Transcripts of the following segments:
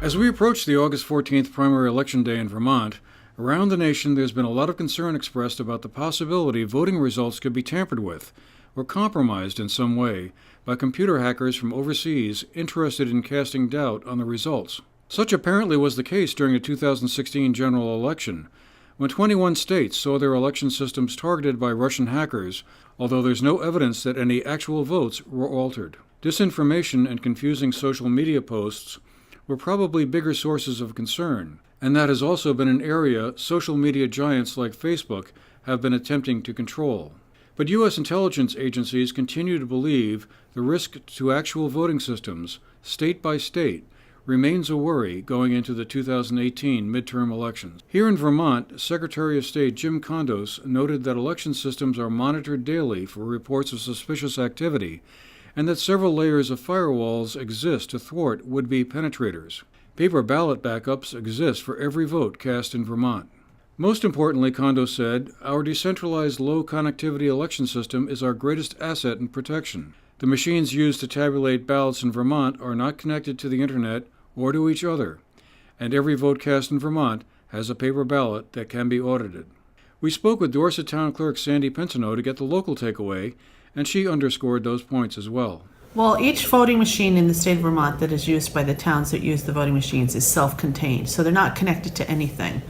As we approach the August 14th primary election day in Vermont, around the nation there's been a lot of concern expressed about the possibility voting results could be tampered with or compromised in some way by computer hackers from overseas interested in casting doubt on the results. Such apparently was the case during the 2016 general election, when 21 states saw their election systems targeted by Russian hackers, although there's no evidence that any actual votes were altered. Disinformation and confusing social media posts were probably bigger sources of concern, and that has also been an area social media giants like Facebook have been attempting to control. But U.S. intelligence agencies continue to believe the risk to actual voting systems, state by state, remains a worry going into the 2018 midterm elections. Here in Vermont, Secretary of State Jim Kondos noted that election systems are monitored daily for reports of suspicious activity, and that several layers of firewalls exist to thwart would-be penetrators. Paper ballot backups exist for every vote cast in Vermont. Most importantly, Kondos said, our decentralized low-connectivity election system is our greatest asset and protection. The machines used to tabulate ballots in Vermont are not connected to the internet or to each other, and every vote cast in Vermont has a paper ballot that can be audited. We spoke with Dorset Town Clerk Sandy Pintono to get the local takeaway, and she underscored those points as well. Well, each voting machine in the state of Vermont that is used by the towns that use the voting machines is self-contained, so they're not connected to anything.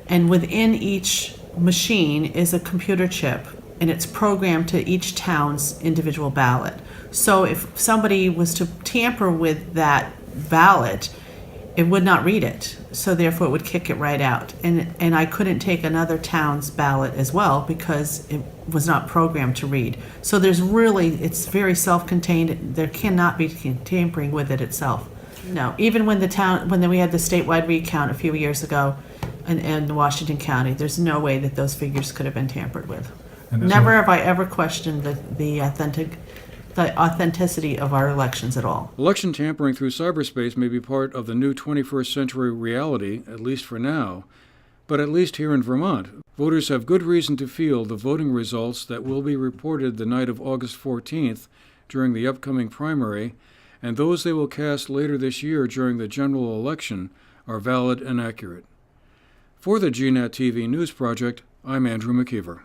And within each machine is a computer chip, and it's programmed to each town's individual ballot. So if somebody was to tamper with that ballot, it would not read it, so therefore it would kick it right out. And I couldn't take another town's ballot as well because it was not programmed to read. So it's very self-contained. There cannot be tampering with it itself. No, even when we had the statewide recount a few years ago in Washington County, there's no way that those figures could have been tampered with. Never have I ever questioned the authenticity of our elections at all. Election tampering through cyberspace may be part of the new 21st century reality, at least for now, but at least here in Vermont, voters have good reason to feel the voting results that will be reported the night of August 14th during the upcoming primary, and those they will cast later this year during the general election are valid and accurate. For the GNAT-TV News Project, I'm Andrew McKeever.